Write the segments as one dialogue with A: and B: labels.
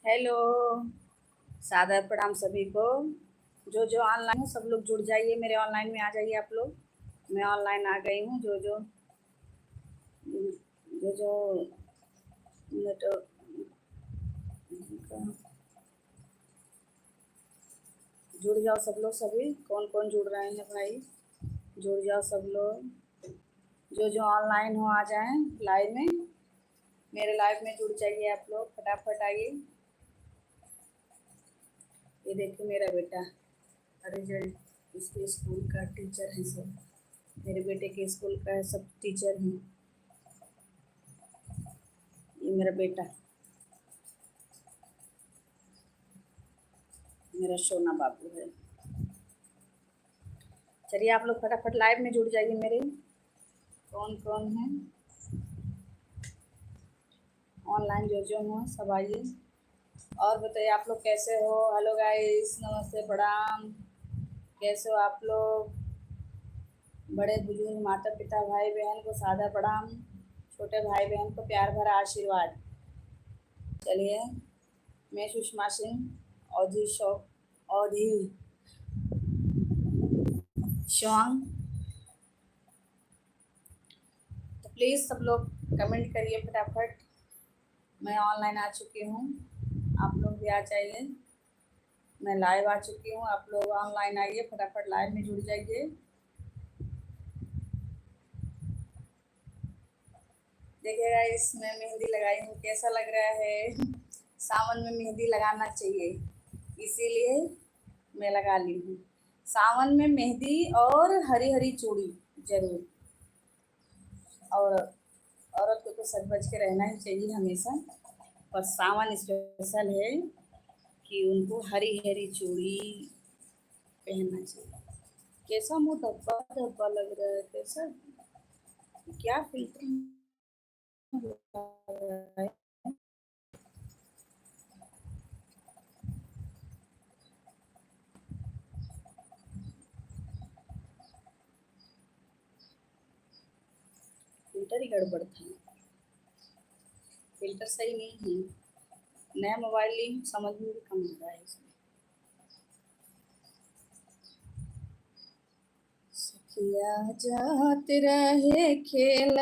A: Hello. सादर प्रणाम सभी को। जो जो ऑनलाइन हो सब लोग जुड़ जाइए, मेरे ऑनलाइन में आ जाइए आप लोग। मैं ऑनलाइन आ गई हूँ। जो नेट जुड़ जाओ सब लोग। सभी कौन कौन जुड़ रहे हैं भाई, जुड़ जाओ सब लोग। जो जो ऑनलाइन हो आ जाएं लाइव में, मेरे लाइव में जुड़ जाइए आप लोग, फटाफट आइए। ये देखिए मेरा बेटा, रिजल्ट इसके स्कूल का टीचर है सब, मेरे बेटे के स्कूल का है, सब टीचर हैं। ये मेरा बेटा, मेरा सोना बाबू है। चलिए आप लोग फटाफट लाइव में जुड़ जाइए मेरे। कौन कौन है ऑनलाइन, जो हो सब आइए। और बताइए आप लोग कैसे हो। हेलो गाइस, नमस्ते प्रणाम। कैसे हो आप लोग। बड़े बुजुर्ग, माता पिता, भाई बहन को सादा प्रणाम, छोटे भाई बहन को प्यार भरा आशीर्वाद। चलिए, मैं सुषमा सिंह औधी औधी शॉन्ग। तो प्लीज़ सब लोग कमेंट करिए फटाफट। मैं ऑनलाइन आ चुकी हूँ, आप लोग भी आ जाइए। मैं लाइव आ चुकी हूँ, आप लोग ऑनलाइन आइए, फटाफट लाइव में जुड़ जाइए। देखिएगा, इसमें मेहंदी लगाई हूँ, कैसा लग रहा है। सावन में मेहंदी लगाना चाहिए, इसीलिए मैं लगा ली हूँ। सावन में मेहंदी और हरी हरी चूड़ी जरूर। और औरत को तो सज बज के रहना ही चाहिए हमेशा, पर सावन स्पेशल है कि उनको हरी हरी चूड़ी पहनना चाहिए। कैसा मुँह धब्बा धब्बा लग रहा है, कैसा, क्या फिल्टर है। फिल्टर ही गड़बड़ था, फिल्टर सही नहीं है। नया मोबाइल ली, समझ में भी कम आ रहा है इसमें। सखिया जात रहे खेल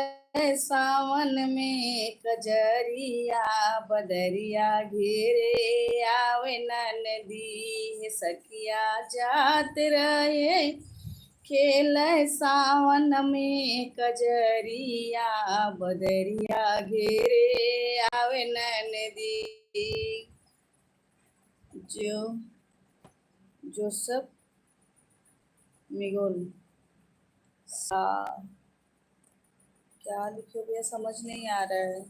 A: सावन में कजरिया, बदरिया घेरे आवे नदी। सखिया जात रहे खेल सावन में कजरिया, बदरिया घेरे आवे नदी। जोसफ मिगोल सा, क्या लिखे भैया, समझ नहीं आ रहा है।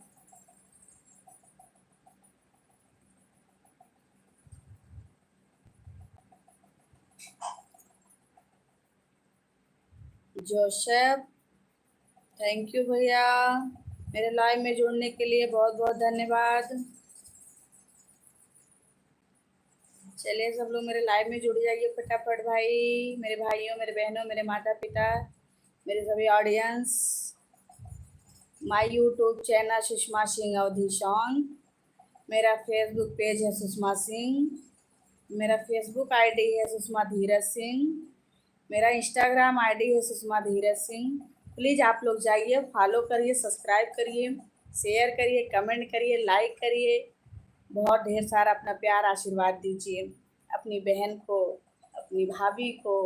A: जोसेफ, थैंक यू भैया, मेरे लाइव में जुड़ने के लिए बहुत बहुत धन्यवाद। चलिए सब लोग मेरे लाइव में जुड़ जाइए फटाफट भाई, मेरे भाइयों, मेरे बहनों, मेरे माता पिता, मेरे सभी audience. My YouTube channel Sushma Singh Awadhi song, मेरा फेसबुक पेज है सुषमा सिंह, मेरा फेसबुक आईडी है सुषमा धीरज सिंह, मेरा इंस्टाग्राम आईडी है सुषमा धीरज सिंह। प्लीज़ आप लोग जाइए, फॉलो करिए, सब्सक्राइब करिए, शेयर करिए, कमेंट करिए, लाइक करिए, बहुत ढेर सारा अपना प्यार आशीर्वाद दीजिए अपनी बहन को, अपनी भाभी को।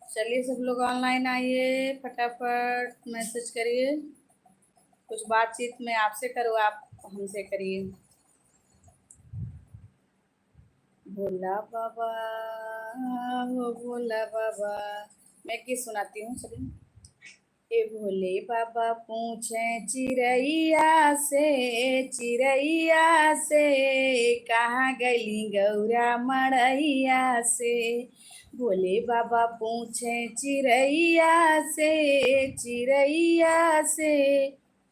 A: चलिए सब लोग ऑनलाइन आइए, फटाफट मैसेज करिए। कुछ बातचीत मैं आपसे करूँ, आप हमसे करिए। भोला बाबा हो भोला बाबा, मैं किस सुनाती हूँ, चलिए। ए भोले बाबा पूछे चिड़ैया से कहाँ गली गौरा मड़ैया से। भोले बाबा पूछे चिड़ैया से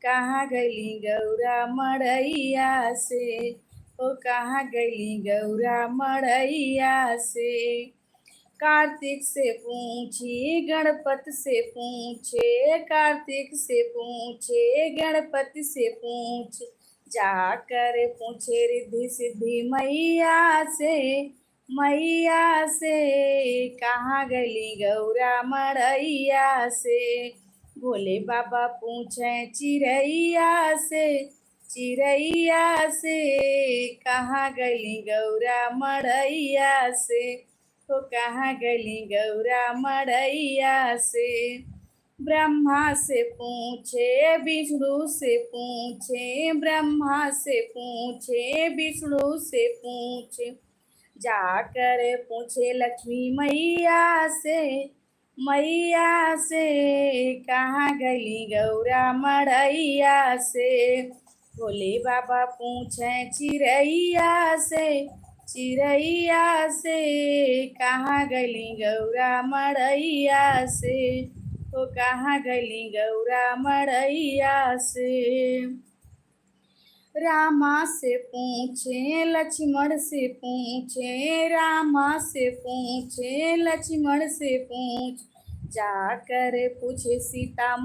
A: कहाँ गली गौरा मड़ैया से। ओ कहाँ गली गौरा मड़ैया से। कार्तिक से पूछी गणपति से पूछे, कार्तिक से पूछे गणपति से पूछ, जाकर पूछे रिद्धि सिद्धि मैया से कहाँ गली गौरा मड़ैया से। भोले बाबा पूछे चिड़ैया से कहाँ गली गौरा मड़ैया से, तो कहाँ गली गौरा मड़ैया से। ब्रह्मा से पूछे विष्णु से पूछे, ब्रह्मा से पूछे विष्णु से पूछे, जाकर पूछे लक्ष्मी मैया से कहाँ गली गौरा मड़ैया से। भोले बाबा पूछे चिड़ैया से कहाँ गली गौरा मड़ैया से, तो कहाँ गली गौरा मड़ैया से। रामा से पूछे लक्ष्मण से पूछे, रामा से पूछे लक्ष्मण से पूछ, जाकर पूछे सीता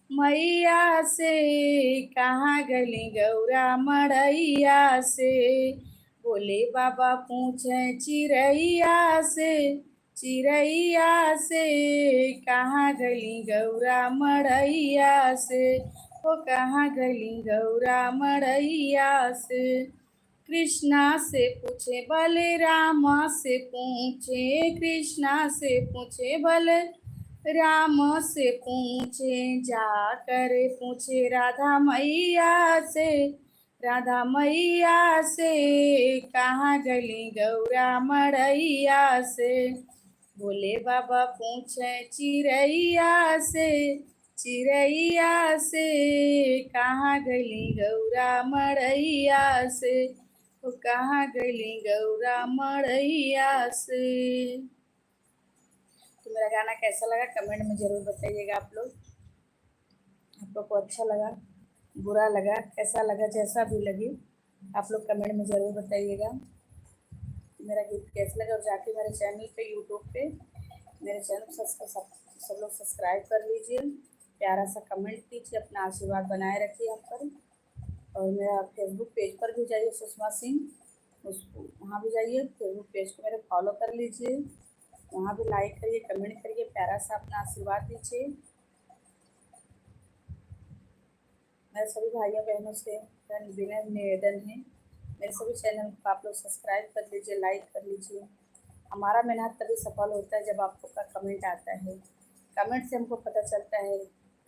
A: मैया से कहाँ गली गौरा मड़ैया से। भोले बाबा पूछे चिड़ैया से कहाँ गली गौरा मड़ैया से, वो कहाँ गली गौरा मड़ैया से। कृष्णा से पूछे बलरामा से पूछे, कृष्णा से पूछे बलराम से पूछे, जाकर पूछे राधा मैया से कहाँ गली गौरा मड़ैया से। भोले बाबा पूछे चिड़ैया से कहाँ गली गौरा मड़ैया से, तो कहाँ गली गौरा मड़ैया से। तो मेरा गाना कैसा लगा कमेंट में ज़रूर बताइएगा। आप लोग को अच्छा लगा, बुरा लगा, कैसा लगा, जैसा भी लगे आप लोग कमेंट में ज़रूर बताइएगा। मेरा गीत कैसा लगा, और जाके मेरे चैनल पे यूट्यूब पे मेरे चैनल सब लोग सब्सक्राइब कर लीजिए, प्यारा सा कमेंट कीजिए, अपना आशीर्वाद बनाए रखिए हम पर। और मेरा फेसबुक पेज पर भी जाइए, सुषमा सिंह, वहाँ भी जाइए, फेसबुक पेज को मेरे फॉलो कर लीजिए, वहाँ भी लाइक करिए, कमेंट करिए, प्यारा सा अपना आशीर्वाद दीजिए। मेरे सभी भाइयों बहनों से विनय निवेदन है, मेरे सभी चैनल को आप लोग सब्सक्राइब कर लीजिए, लाइक कर लीजिए। हमारा मेहनत तभी सफल होता है जब आप लोग का कमेंट आता है। कमेंट से हमको पता चलता है कि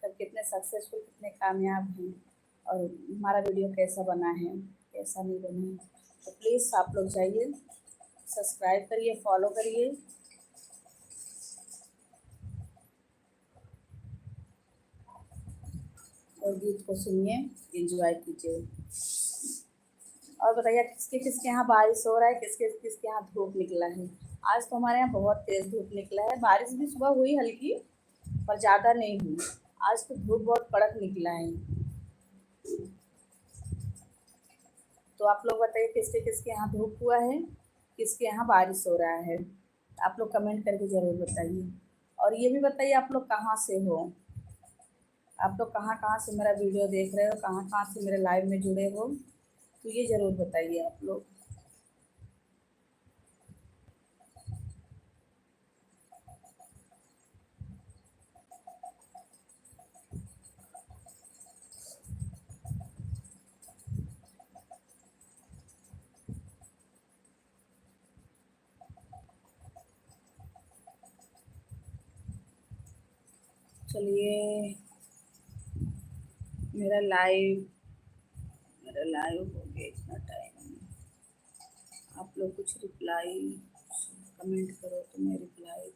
A: कितने सक्सेसफुल, कितने कामयाब हैं, और हमारा वीडियो कैसा बना है, कैसा नहीं बना है। तो प्लीज़ आप लोग जाइए, सब्सक्राइब करिए, फॉलो करिए, और गीत को सुनिए, एंजॉय कीजिए। और बताइए किसके यहाँ बारिश हो रहा है, किसके यहाँ धूप निकला है। आज तो हमारे यहाँ बहुत तेज़ धूप निकला है, बारिश भी सुबह हुई हल्की, पर ज़्यादा नहीं हुई। आज तो धूप बहुत कड़क निकला है। तो आप लोग बताइए किसके यहाँ धूप हुआ है, किसके यहाँ बारिश हो रहा है, आप लोग कमेंट करके ज़रूर बताइए। और ये भी बताइए आप लोग कहाँ से हो, आप लोग कहाँ से मेरा वीडियो देख रहे हो, कहाँ से मेरे लाइव में जुड़े हो, तो ये ज़रूर बताइए आप लोग। चलिए, मेरा लाइव हो गया इतना टाइम। आप लोग कुछ रिप्लाई कमेंट करो तो मैं रिप्लाई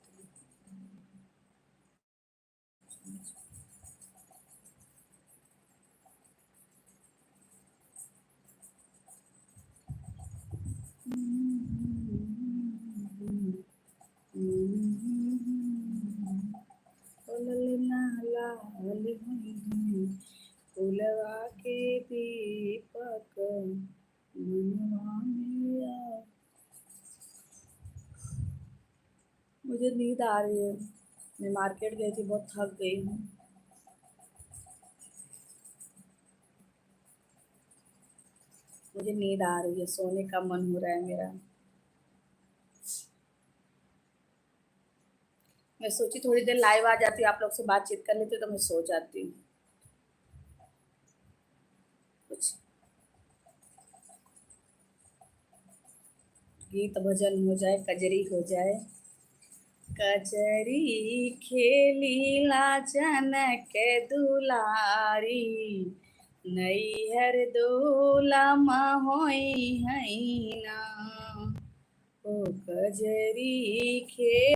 A: फुलवा के दीपक मनवा मेरा नींद आ रही है। मैं मार्केट गई थी, बहुत थक गई हूँ। मुझे नींद आ रही है, सोने का मन हो रहा है मेरा। मैं सोची थोड़ी देर लाइव आ जाती, आप लोग से बातचीत कर लेती तो मैं सो जाती हूँ। कुछ गीत भजन हो जाए, कजरी हो जाए। कजरी खेली लाजन के दुलारी, नैहर दूला होई है ना। ओ कजरी खे